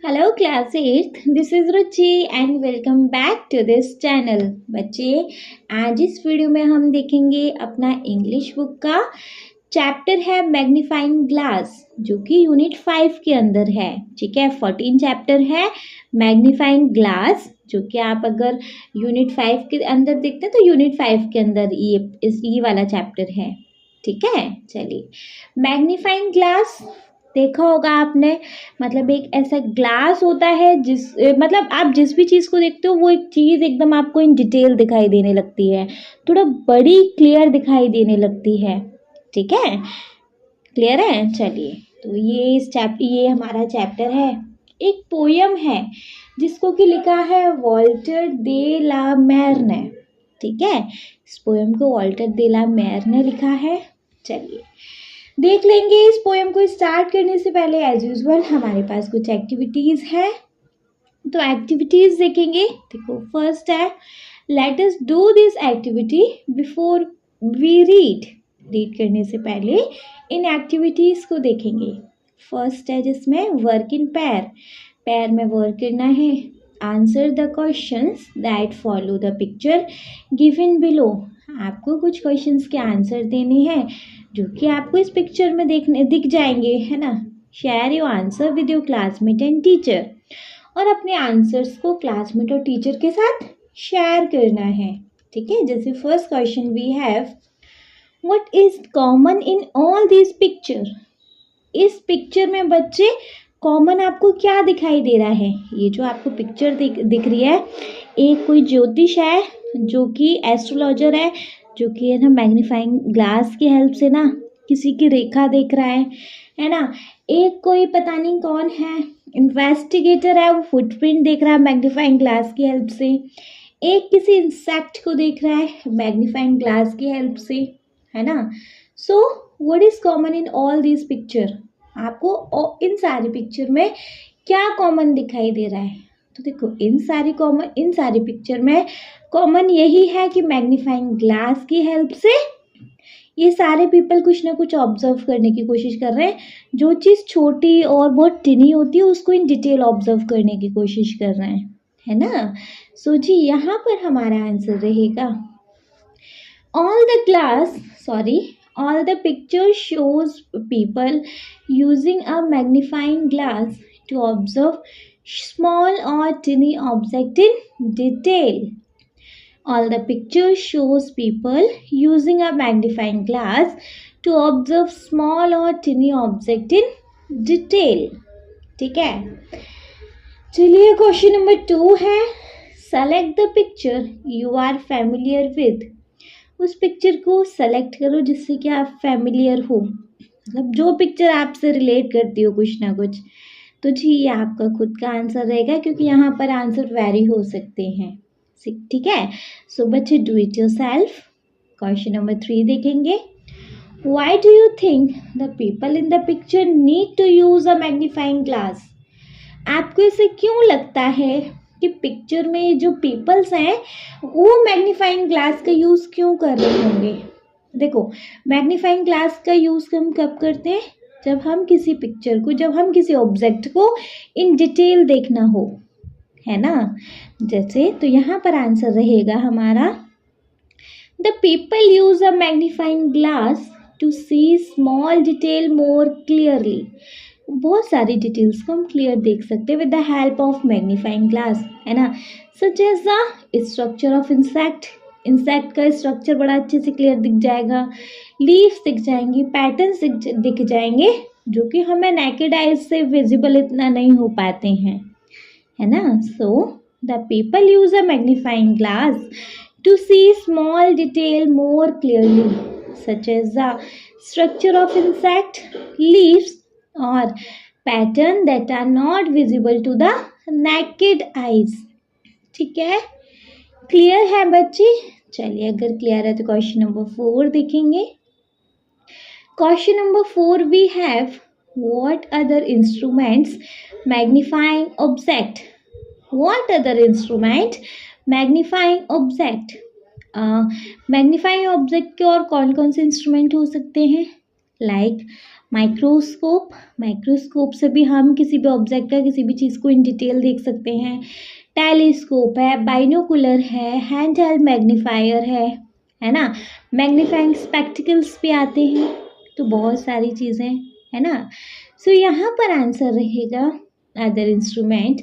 Hello class 8, this is Ruchi and welcome back to this channel. बच्चे, आज इस video में हम देखेंगे अपना इंग्लिश बुक का चैप्टर है मैग्नीफाइंग ग्लास, जो कि यूनिट 5 के अंदर है। ठीक है, 14 चैप्टर है मैग्नीफाइंग ग्लास, जो कि आप अगर यूनिट 5 के अंदर देखते हैं तो यूनिट 5 के अंदर ये वाला चैप्टर है। ठीक है, चलिए। मैग्नीफाइंग ग्लास देखा होगा आपने, मतलब एक ऐसा ग्लास होता है मतलब आप जिस भी चीज़ को देखते हो वो एक चीज़ एकदम आपको इन डिटेल दिखाई देने लगती है, थोड़ा बड़ी क्लियर दिखाई देने लगती है। ठीक है, क्लियर है। चलिए, तो ये हमारा चैप्टर है, एक पोयम है जिसको कि लिखा है वॉल्टर दे ला मेर ने। ठीक है, इस पोयम को वॉल्टर दे ला मेर ने लिखा है। चलिए देख लेंगे। इस पोएम को स्टार्ट करने से पहले एज यूजुअल हमारे पास कुछ एक्टिविटीज़ है, तो एक्टिविटीज़ देखेंगे। देखो, फर्स्ट है let us do this activity before we read. Read करने से पहले इन एक्टिविटीज़ को देखेंगे। फर्स्ट है जिसमें वर्क इन पैर, पैर में वर्क करना है। Answer the questions that follow the picture given below. आपको कुछ क्वेश्चंस के आंसर देने हैं जो कि आपको इस पिक्चर में दिख जाएंगे, है ना। Share your answer with your classmate and teacher, और अपने आंसर्स को क्लासमेट और टीचर के साथ शेयर करना है। ठीक है, जैसे first question we have, what is common in all this picture. इस पिक्चर में बच्चे कॉमन आपको क्या दिखाई दे रहा है। ये जो आपको पिक्चर दिख रही है, एक कोई ज्योतिष है जो कि एस्ट्रोलॉजर है, जो कि है ना मैग्नीफाइंग ग्लास की हेल्प से ना किसी की रेखा देख रहा है ना। एक कोई पता नहीं कौन है, इन्वेस्टिगेटर है, वो फुटप्रिंट देख रहा है मैग्नीफाइंग ग्लास की हेल्प से। एक किसी इंसेक्ट को देख रहा है मैग्नीफाइंग ग्लास की हेल्प से, है ना। So what is common in all this picture. आपको इन सारी पिक्चर में क्या कॉमन दिखाई दे रहा है। तो देखो, इन सारी पिक्चर में कॉमन यही है कि मैग्नीफाइंग ग्लास की हेल्प से ये सारे पीपल कुछ ना कुछ ऑब्जर्व करने की कोशिश कर रहे हैं। जो चीज़ छोटी और बहुत टिनी होती है उसको इन डिटेल ऑब्जर्व करने की कोशिश कर रहे हैं, है ना। सो जी, यहाँ पर हमारा आंसर रहेगा all the picture shows people using a magnifying glass to observe small or tiny object in detail. All the picture shows people using a magnifying glass to observe small or tiny object in detail. ठीक है, चलिए question number 2 है, select the picture you are familiar with. उस picture को select करो जिससे कि आप फैमिलियर हो, मतलब जो पिक्चर आपसे रिलेट करती हो कुछ ना कुछ। तो जी, ये आपका खुद का आंसर रहेगा, क्योंकि यहाँ पर आंसर वेरी हो सकते हैं। ठीक है, सो बच्चे do it yourself. Question number 3 देखेंगे, why do you think the people in the picture need to use a magnifying glass. आपको इसे क्यों लगता है कि पिक्चर में जो पीपल्स हैं वो मैग्नीफाइंग ग्लास का यूज़ क्यों कर रहे होंगे। देखो, मैग्नीफाइंग ग्लास का यूज़ हम कब करते हैं, जब हम किसी ऑब्जेक्ट को इन डिटेल देखना हो, है ना। जैसे, तो यहाँ पर आंसर रहेगा हमारा, the people use a magnifying glass to see small detail more clearly. बहुत सारी डिटेल्स को हम क्लियर देख सकते हैं with the help of magnifying glass, है ना। Such as the structure of insect का स्ट्रक्चर बड़ा अच्छे से क्लियर दिख जाएगा, लीव्स दिख जाएंगी, पैटर्न्स दिख जाएंगे, जो कि हमें नेकेड आइज से विजिबल इतना नहीं हो पाते हैं, है ना। So the people use a magnifying glass to see small detail more clearly, such as the structure of insect, leaves और pattern that are not visible to the naked eyes. ठीक है, क्लियर है बच्चे। चलिए, अगर क्लियर है तो question number 4 देखेंगे। Question number 4 we have, what other instruments magnifying object. What other instrument magnifying object. Magnifying object के और कौन कौन से इंस्ट्रूमेंट हो सकते हैं, लाइक माइक्रोस्कोप, माइक्रोस्कोप से भी हम किसी भी ऑब्जेक्ट का, किसी भी चीज़ को इन डिटेल देख सकते हैं। टेलीस्कोप है, बाइनोकुलर है, हैंड हेल्ड मैग्नीफायर है ना। मैग्नीफाइंग स्पेक्टिकल्स भी आते हैं, तो बहुत सारी चीज़ें है ना। सो यहाँ पर आंसर रहेगा other instrument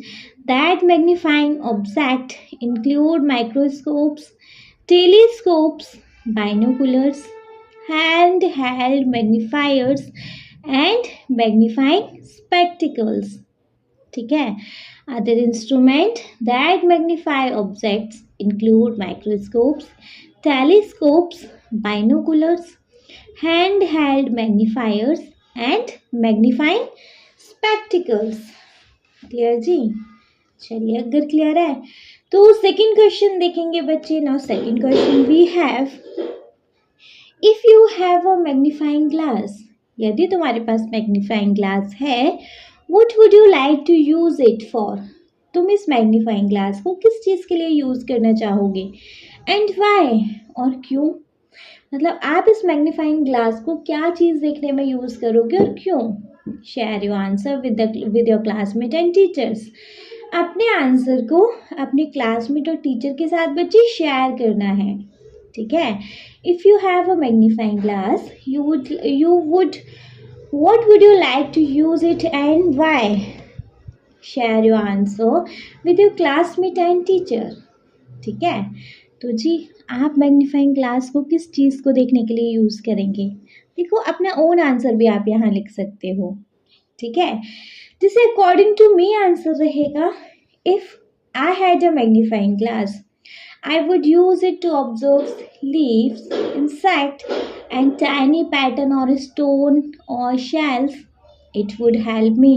that magnifying object include microscopes, telescopes, binoculars, hand held magnifiers and magnifying spectacles। ठीक है। Other instrument that magnify objects include microscopes, telescopes, binoculars, hand held magnifiers and magnifying spectacles. Clear जी। चलिए, अगर clear है तो second question देखेंगे बच्चे। Now second question we have, if you have a magnifying glass, यदि तुम्हारे पास मैग्नीफाइंग ग्लास है, what would you like to use it for, तुम इस मैग्नीफाइंग ग्लास को किस चीज़ के लिए यूज़ करना चाहोगे, एंड वाई, और क्यों। मतलब आप इस मैग्नीफाइंग ग्लास को क्या चीज़ देखने में यूज़ करोगे और क्यों। Share your answer with your classmate and teachers. अपने आंसर को अपने क्लासमेट और टीचर के साथ बच्चे शेयर करना है। ठीक है। If you have a magnifying glass, what would you like to use it and why? Share your answer with your classmate and teacher। ठीक है। तो जी, आप मैग्नीफाइंग ग्लास को किस चीज़ को देखने के लिए यूज़ करेंगे। देखो, अपना ओन आंसर भी आप यहाँ लिख सकते हो। ठीक है। जैसे अकॉर्डिंग टू मी आंसर रहेगा, if I had a magnifying glass, I would use it to observe leaves, insect, and tiny pattern or stone or shells. It would help me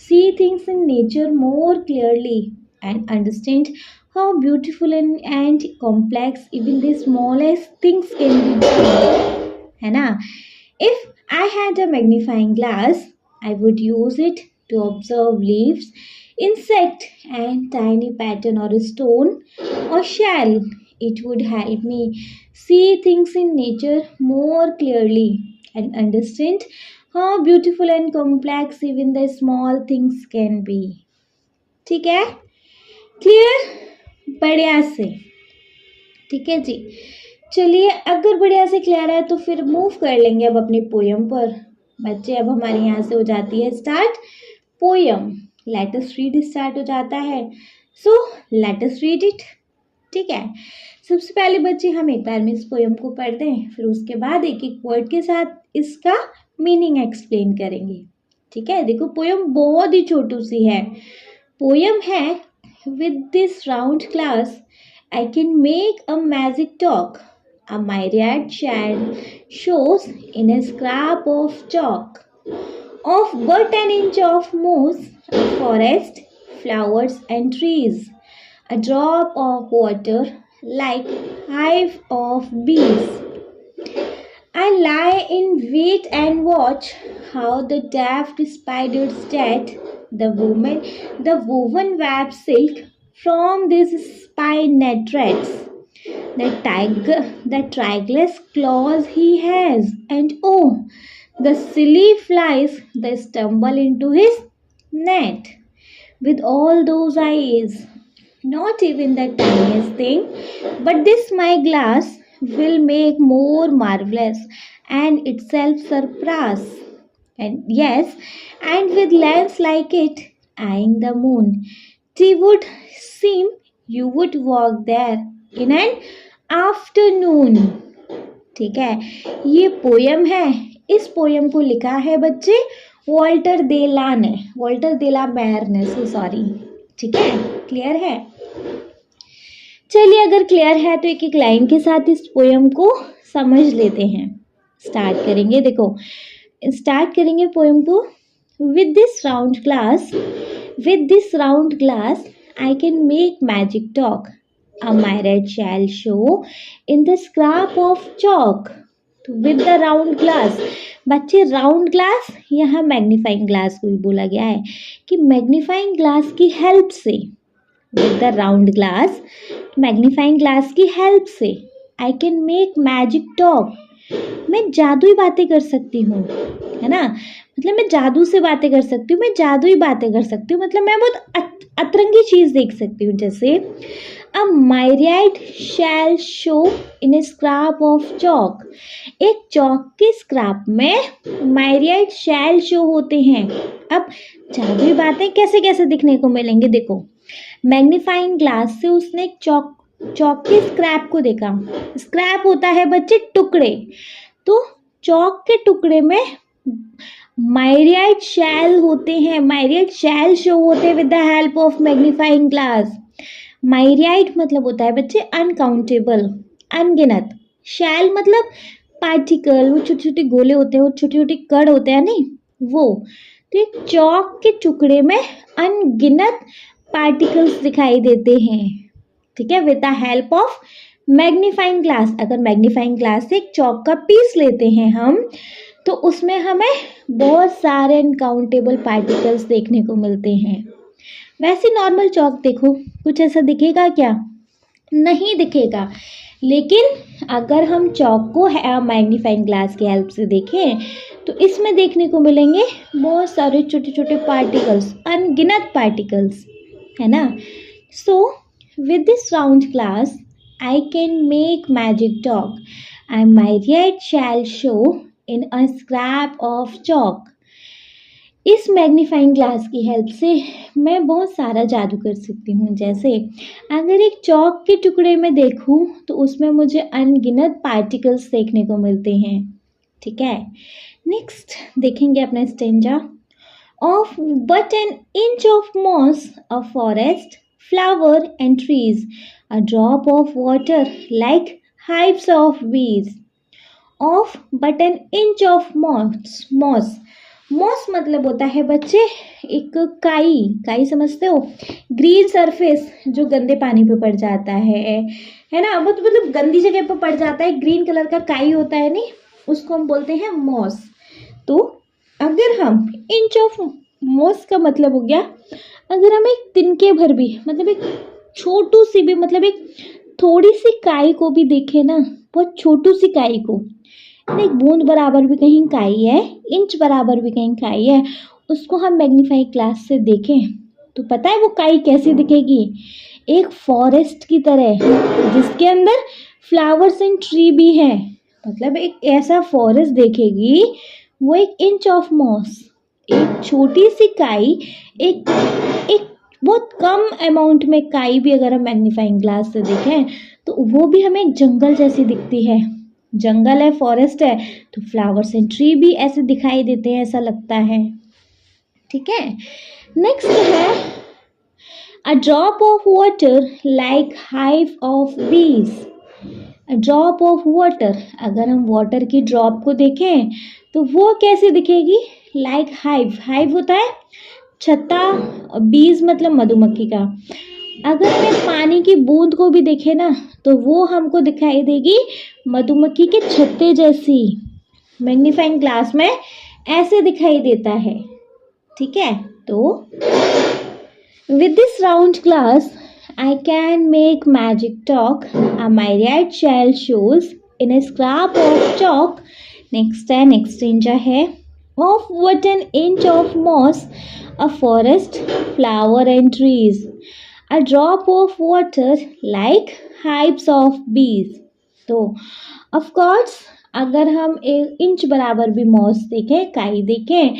see things in nature more clearly and understand how beautiful and complex even the smallest things can be। है ना। If I had a magnifying glass, I would use it to observe leaves, insect, and tiny pattern or stone or shell. It would help me see things in nature more clearly and understand how beautiful and complex even the small things can be। ठीक है। Clear. बढ़िया से। ठीक है जी। चलिए, अगर बढ़िया से क्लियर है तो फिर मूव कर लेंगे अब अपने पोयम पर। बच्चे, अब हमारे यहाँ से हो जाती है start poem. Let us read start हो जाता है। So let us read it. ठीक है। सबसे पहले बच्चे हम एक बार में इस पोयम को पढ़ते हैं, फिर उसके बाद एक एक वर्ड के साथ इसका मीनिंग एक्सप्लेन करेंगे। ठीक है। देखो, पोयम बहुत ही छोटी सी है। पोयम है, with this round glass I can make a magic talk. A myriad shine shows in a scrap of chalk. Of but an inch of moss, a forest, flowers and trees. A drop of water like hive of bees. I lie in wait and watch how the daft spiders stat the woven web silk from these spinet threads. The tigerless claws he has, and oh, the silly flies that stumble into his net. With all those eyes, not even the tiniest thing, but this my glass will make more marvelous and itself surpass. And yes, and with lens like it, eyeing the moon, it would seem you would walk there in an afternoon। ठीक है। ये poem है। इस poem को लिखा है बच्चे Walter दे ला ने, वॉल्टर दे ला मैर ने, सॉरी। ठीक है। क्लियर है। चलिए, अगर क्लियर है तो एक एक लाइन के साथ इस पोयम को समझ लेते हैं। स्टार्ट करेंगे। देखो, स्टार्ट करेंगे पोयम को। With this round glass I can make magic talk. A myriad shall show in the scrap of chalk. तो with the round glass, बच्चे राउंड ग्लास यहाँ मैग्नीफाइंग ग्लास को भी बोला गया है कि मैग्नीफाइंग ग्लास की हेल्प से, with the round glass magnifying glass की हेल्प से I can make magic talk. मैं जादुई बातें कर सकती हूँ, है ना। मतलब मैं जादू से बातें कर सकती हूँ, मैं जादुई बातें कर सकती हूँ, मतलब मैं बहुत अतरंगी चीज़ देख सकती हूँ। जैसे अ myriad shall show in a scrap of chalk। एक चौक के स्क्रैप में myriad shall show होते हैं। अब जादुई बातें कैसे कैसे दिखने को मिलेंगे, देखो मैग्नीफाइंग ग्लास से उसने चौक के स्क्रैप को देखा। स्क्रैप होता है बच्चे टुकड़े, तो चौक के टुकड़े में myriad shall होते हैं, myriad shall show होते हैं with the help of magnifying glass. myriad मतलब होता है बच्चे अनकाउंटेबल, अनगिनत। shall मतलब पार्टिकल, वो छोटे छोटे गोले होते हैं, वो छोटे छोटे कण होते हैं नहीं वो। तो एक चौक के टुकड़े में अनगिनत पार्टिकल्स दिखाई देते हैं, ठीक है, with the help of magnifying glass. अगर मैग्नीफाइंग ग्लास से एक चौक का पीस लेते हैं हम, तो उसमें हमें बहुत सारे अनकाउंटेबल पार्टिकल्स देखने को मिलते हैं। वैसे नॉर्मल चौक देखो, कुछ ऐसा दिखेगा क्या, नहीं दिखेगा। लेकिन अगर हम चौक को मैग्नीफाइंग ग्लास की हेल्प से देखें, तो इसमें देखने को मिलेंगे बहुत सारे छोटे छोटे पार्टिकल्स, अनगिनत पार्टिकल्स, है ना। So with this round glass I can make magic talk, and myriad shall show in a scrap of chalk। इस मैग्नीफाइंग ग्लास की हेल्प से मैं बहुत सारा जादू कर सकती हूँ। जैसे अगर एक चौक के टुकड़े में देखूँ तो उसमें मुझे अनगिनत पार्टिकल्स देखने को मिलते हैं, ठीक है। नेक्स्ट देखेंगे अपना stanza. Of but an inch of moss a forest, flower and trees, a drop of water like hives of bees। of but an inch of moss मतलब होता है बच्चे एक काई समझते हो, ग्रीन सरफेस जो गंदे पानी पे पड़ जाता है ना, मतलब गंदी जगह पे पड़ जाता है, ग्रीन कलर का काई होता है नहीं, उसको हम बोलते हैं मॉस। तो अगर हम इंच ऑफ मॉस का मतलब हो गया, अगर हम एक तिनके भर भी, मतलब एक छोटू सी भी, मतलब एक थोड़ी सी काई को भी देखे ना, बहुत छोटू सी काई को, एक बूंद बराबर भी कहीं काई है, इंच बराबर भी कहीं काई है, उसको हम मैग्नीफाइंग ग्लास से देखें तो पता है वो काई कैसी दिखेगी, एक फॉरेस्ट की तरह, जिसके अंदर फ्लावर्स एंड ट्री भी हैं। मतलब एक ऐसा फॉरेस्ट देखेगी वो एक इंच ऑफ मॉस, एक छोटी सी काई, एक बहुत कम अमाउंट में काई भी अगर हम मैग्नीफाइंग ग्लास से देखें तो वो भी हमें एक जंगल जैसी दिखती है। जंगल है, फॉरेस्ट है, तो फ्लावर्स एंड ट्री भी ऐसे दिखाई देते हैं, ऐसा लगता है, ठीक है। नेक्स्ट है a drop of water like hive of bees. A drop of water, अगर हम वाटर की ड्रॉप को देखें तो वो कैसे दिखेगी, लाइक हाइव होता है छत्ता, बीज मतलब मधुमक्खी का। अगर हमें पानी की बूंद को भी देखे ना तो वो हमको दिखाई देगी मधुमक्खी के छत्ते जैसी, मैग्नीफाइंग ग्लास में ऐसे दिखाई देता है, ठीक है। तो with this round glass I can make magic talk, a myriad shall shows in a scrap of chalk। Next इंचा है of what an inch of moss, a forest, flower and trees, a drop of water like hives of bees। तो of course अगर हम एक inch बराबर भी moss देखें, काई देखें,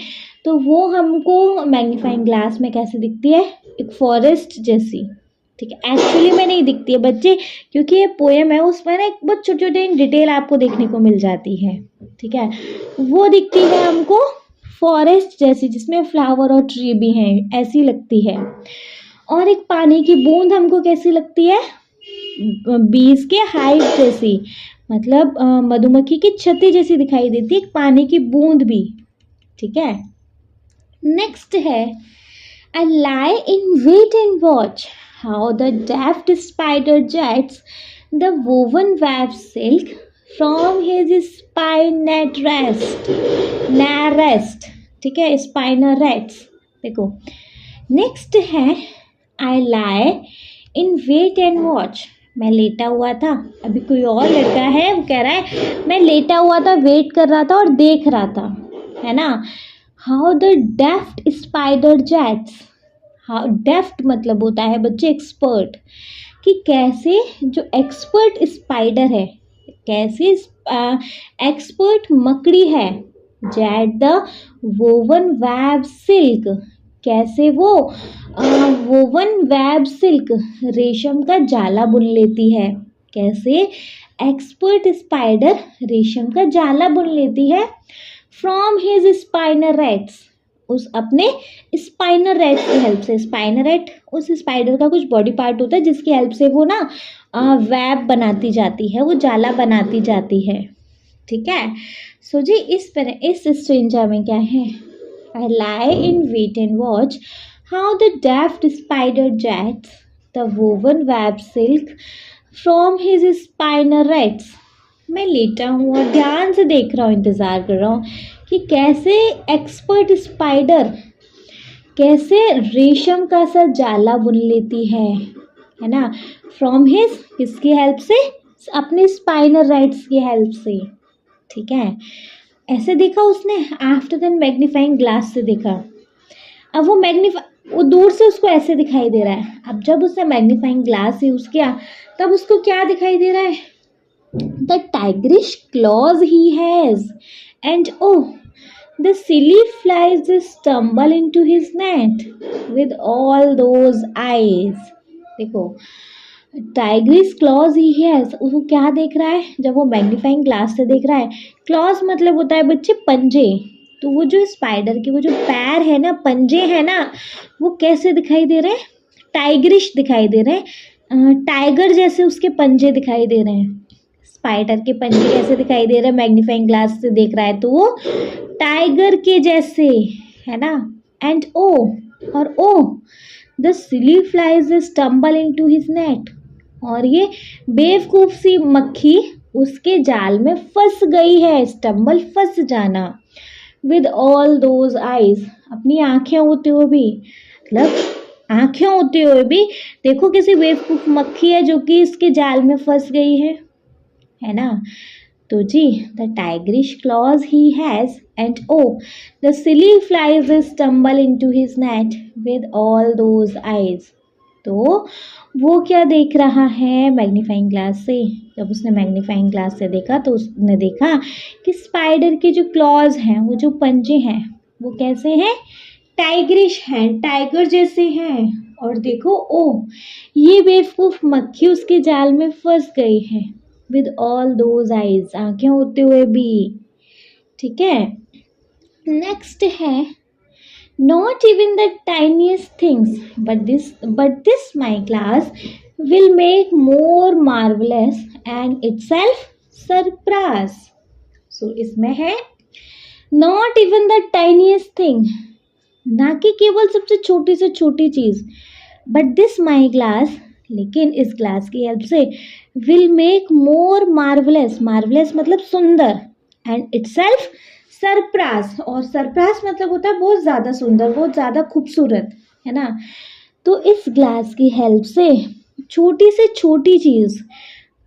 तो वो हमको मैग्नीफाइंग ग्लास में कैसे दिखती है, एक फॉरेस्ट जैसी, ठीक है। एक्चुअली में नहीं दिखती है बच्चे, क्योंकि ये पोएम है, उसमें ना एक बहुत छोटे छोटे डिटेल आपको देखने को मिल जाती है, ठीक है। वो दिखती है हमको फॉरेस्ट जैसी, जिसमें फ्लावर और ट्री भी हैं, ऐसी लगती है। और एक पानी की बूंद हमको कैसी लगती है, बीज के हाइव जैसी, मतलब मधुमक्खी की छत्ती जैसी दिखाई देती है, एक पानी की बूंद भी, ठीक है। नेक्स्ट है I lie in wait and watch how the deft spider jets the woven web silk from his spinet rest, ठीक है, spinerets। देखो नेक्स्ट है I lie in wait and watch, मैं लेटा हुआ था। अभी कोई और लड़का है, वो कह रहा है मैं लेटा हुआ था, वेट कर रहा था और देख रहा था, है ना। हाउ द डेफ्ट स्पाइडर जैट्स, हाउ डेफ्ट मतलब होता है बच्चे एक्सपर्ट, कि कैसे जो एक्सपर्ट स्पाइडर है, कैसे एक्सपर्ट मकड़ी है, that the woven web silk, कैसे वो वोवन वेब सिल्क रेशम का जाला बुन लेती है, कैसे एक्सपर्ट स्पाइडर रेशम का जाला बुन लेती है फ्रॉम हिज स्पाइनर रेट्स, उस अपने स्पाइनर रेट की हेल्प से। स्पाइनर रेट उस स्पाइडर का कुछ बॉडी पार्ट होता है जिसकी हेल्प से वो ना वेब बनाती जाती है, वो जाला बनाती जाती है, ठीक है। सो जी इस स्ट्रेंजा में क्या है, I lie in wait and watch how the daft spider jets the woven web silk from his spinnerets. मैं लेटा हूँ और ध्यान से देख रहा हूँ, इंतज़ार कर रहा हूँ कि कैसे एक्सपर्ट स्पाइडर कैसे रेशम का सा जाला बुन लेती है ना, फ्रॉम हिज, किसकी हेल्प से, अपने स्पाइनर राइट्स की हेल्प से, ठीक है। ऐसे देखा उसने, आफ्टर देन मैग्नीफाइंग ग्लास से देखा। अब वो दूर से उसको ऐसे दिखाई दे रहा है। अब जब उसने मैग्नीफाइंग ग्लास यूज़ किया तब उसको क्या दिखाई दे रहा है, the tigerish claws he has and oh the silly flies stumble into his net with all those eyes. देखो टाइग्रिस क्लॉज ही है, उसको क्या देख रहा है जब वो मैग्नीफाइंग ग्लास से देख रहा है। क्लॉज मतलब होता है बच्चे पंजे, तो वो जो स्पाइडर के वो जो पैर है ना, पंजे है ना, वो कैसे दिखाई दे रहे हैं, टाइगरिश दिखाई दे रहे हैं, टाइगर जैसे उसके पंजे दिखाई दे रहे हैं। स्पाइडर के पंजे कैसे दिखाई दे रहे हैं, मैग्नीफाइंग ग्लास से देख रहा है तो वो टाइगर के जैसे, है ना। एंड ओ, और oh the silly flies stumble into his net, और ये बेवकूफ सी मक्खी उसके जाल में फंस गई है, स्टम्बल फंस जाना, विद ऑल दोज आईज, अपनी आंखें होते हुए भी, मतलब आंखें होते हुए भी देखो किसी बेवकूफ मक्खी है जो कि इसके जाल में फंस गई है ना। तो जी the tigerish claws he has and oh the silly flies stumble into his net with all those eyes. तो वो क्या देख रहा है मैग्नीफाइंग ग्लास से, जब उसने मैग्नीफाइंग ग्लास से देखा तो उसने देखा कि स्पाइडर के जो क्लॉज हैं, वो जो पंजे हैं, वो कैसे हैं, टाइगरिश हैं, टाइगर जैसे हैं। और देखो ओ ये बेवकूफ मक्खी उसके जाल में फंस गई है, विद ऑल दोज आईज, आंखें होते हुए भी, ठीक है। नेक्स्ट है not even the tiniest things, but this my class will make more marvelous and itself surprise. So इसमें है not even the tiniest thing, ना कि केवल सबसे छोटी से छोटी चीज, but this my class, लेकिन इस क्लास की हेल्प से, will make more marvelous, marvelous मतलब सुंदर, and itself सरप्रास, और सरप्रास मतलब होता है बहुत ज़्यादा सुंदर, बहुत ज़्यादा खूबसूरत, है ना। तो इस ग्लास की हेल्प से छोटी से छोटी चीज़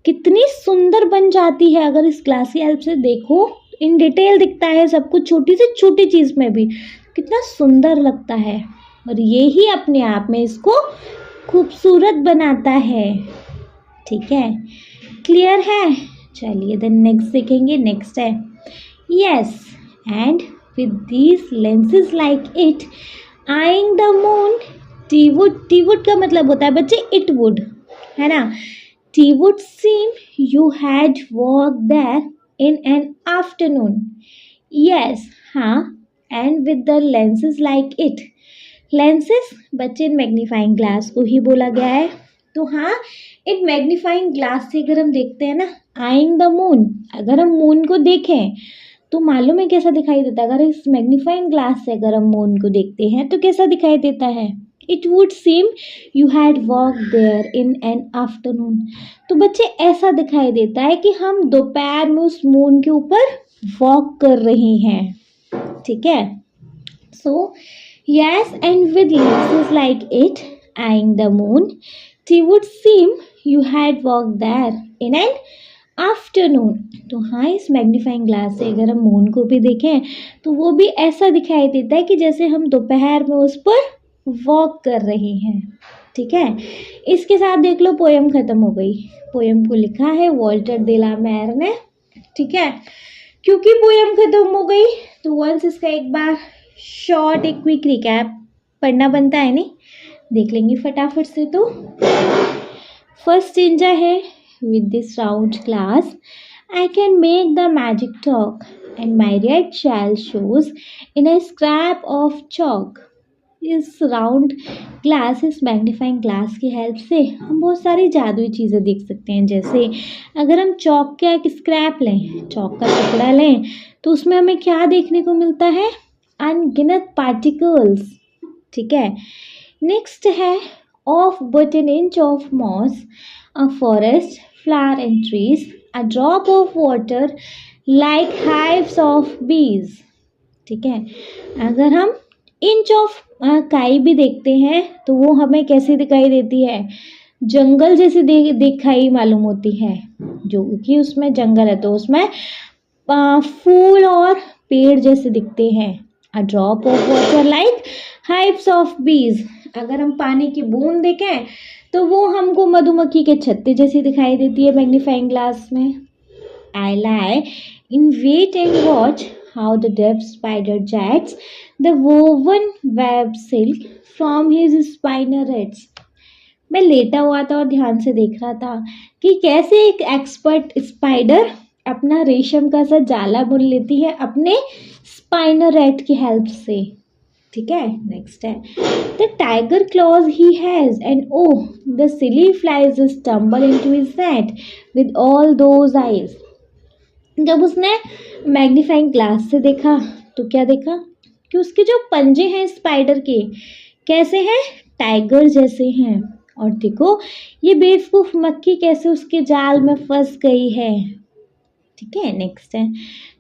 कितनी सुंदर बन जाती है। अगर इस ग्लास की हेल्प से देखो, इन डिटेल दिखता है सब कुछ, छोटी से छोटी चीज़ में भी कितना सुंदर लगता है, और ये ही अपने आप में इसको खूबसूरत बनाता है, ठीक है। क्लियर है, चलिए देन नेक्स्ट देखेंगे। नेक्स्ट है yes and with these lenses like it eyeing the moon, T would का मतलब होता है बच्चे it would, है ना। T would seem you had walked there in an afternoon, yes, हाँ, and with the lenses like it, lenses बच्चे इन magnifying glass को ही बोला गया है। तो हाँ, इन मैग्नीफाइंग ग्लास से अगर हम देखते हैं ना, eyeing the moon, अगर हम मून को देखें तो मालूम है कैसा दिखाई देता है। अगर इस मैग्नीफाइंग ग्लास से अगर हम मून को देखते हैं तो कैसा दिखाई देता है, it would seem you had walk there in an afternoon. तो बच्चे ऐसा दिखाई देता है कि हम दोपहर में उस मून के ऊपर वॉक कर रहे हैं, ठीक है। So yes, and with lenses like it eyeing the moon It would seem you had walked there in an afternoon. तो हाँ, इस मैग्नीफाइंग ग्लास से अगर हम मून को भी देखें तो वो भी ऐसा दिखाई देता है कि जैसे हम दोपहर में उस पर वॉक कर रहे हैं। ठीक है, इसके साथ देख लो पोयम ख़त्म हो गई। पोयम को लिखा है वॉल्टर दे ला मेर ने। ठीक है, क्योंकि पोयम ख़त्म हो गई तो वंस इसका एक बार शॉर्ट एक क्विक रिकैप पढ़ना बनता है, नहीं? देख लेंगे फटाफट से। तो फर्स्ट स्टेंजा है, with this round glass I can make the magic talk and my red shell shows in a scrap of chalk। इस राउंड ग्लास, इस मैग्नीफाइंग ग्लास की हेल्प से हम बहुत सारी जादुई चीज़ें देख सकते हैं। जैसे अगर हम चौक का एक स्क्रैप लें, चौक का टुकड़ा लें, तो उसमें हमें क्या देखने को मिलता है? अनगिनत पार्टिकल्स। ठीक है, नेक्स्ट है of but an inch of moss, a forest, flower and trees, a drop of water like hives of bees। ठीक है, अगर हम इंच ऑफ काई भी देखते हैं तो वो हमें कैसी दिखाई देती है? जंगल जैसी दिखाई मालूम होती है, जो कि उसमें जंगल है तो उसमें फूल और पेड़ जैसे दिखते हैं। अ drop of water like hives of बीज। अगर हम पानी की बूंद देखें तो वो हमको मधुमक्खी के छत्ते जैसी दिखाई देती है मैग्नीफाइंग ग्लास में। I lie in wait and watch how the deft spider jets the woven web silk from his spinnerets. मैं लेटा हुआ था और ध्यान से देख रहा था कि कैसे एक एक्सपर्ट स्पाइडर अपना रेशम का सा जाला बुन लेती है अपने स्पाइनरेट की हेल्प से। ठीक है, नेक्स्ट है the tiger clause he has and oh the silly flies stumble into his net with all those eyes. जब उसने मैग्नीफाइंग ग्लास से देखा तो क्या देखा कि उसके जो पंजे हैं स्पाइडर के कैसे हैं? टाइगर जैसे हैं। और देखो ये बेवकूफ मक्खी कैसे उसके जाल में फंस गई है। ठीक है, नेक्स्ट है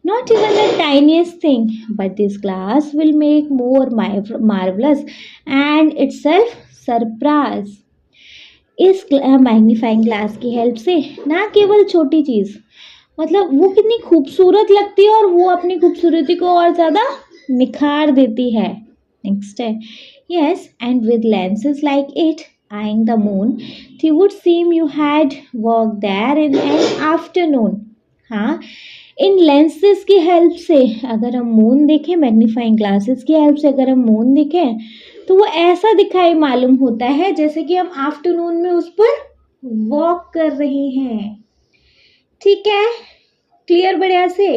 not even the tiniest thing but this glass will make more marvellous and itself surprise. इस मैग्नीफाइंग ग्लास की हेल्प से ना केवल छोटी चीज़, मतलब वो कितनी खूबसूरत लगती है और वो अपनी खूबसूरती को और ज़्यादा निखार देती है। नेक्स्ट है yes and with lenses like it eyeing the moon it would seem you had walked there in an afternoon। हाँ, इन लेंसेज की हेल्प से अगर हम मून देखें, मैग्नीफाइंग ग्लासेस की हेल्प से अगर हम मून देखें तो वो ऐसा दिखाई मालूम होता है जैसे कि हम आफ्टरनून में उस पर वॉक कर रहे हैं। ठीक है, क्लियर बढ़िया से।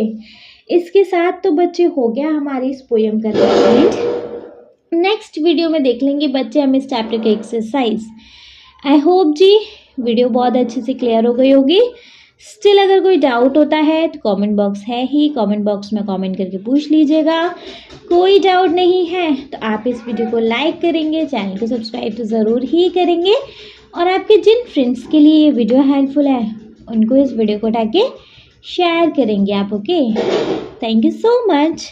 इसके साथ तो बच्चे हो गया हमारी इस पोएम का कंप्लीट। नेक्स्ट वीडियो में देख लेंगे बच्चे हम इस चैप्टर के exercise. I hope the video बहुत अच्छे से क्लियर हो गई होगी। स्टिल अगर कोई डाउट होता है तो कमेंट बॉक्स है ही, कमेंट बॉक्स में कमेंट करके पूछ लीजिएगा। कोई डाउट नहीं है तो आप इस वीडियो को लाइक करेंगे, चैनल को सब्सक्राइब तो ज़रूर ही करेंगे और आपके जिन फ्रेंड्स के लिए ये वीडियो हेल्पफुल है उनको इस वीडियो को उठा के शेयर करेंगे आप। Okay, thank you so much.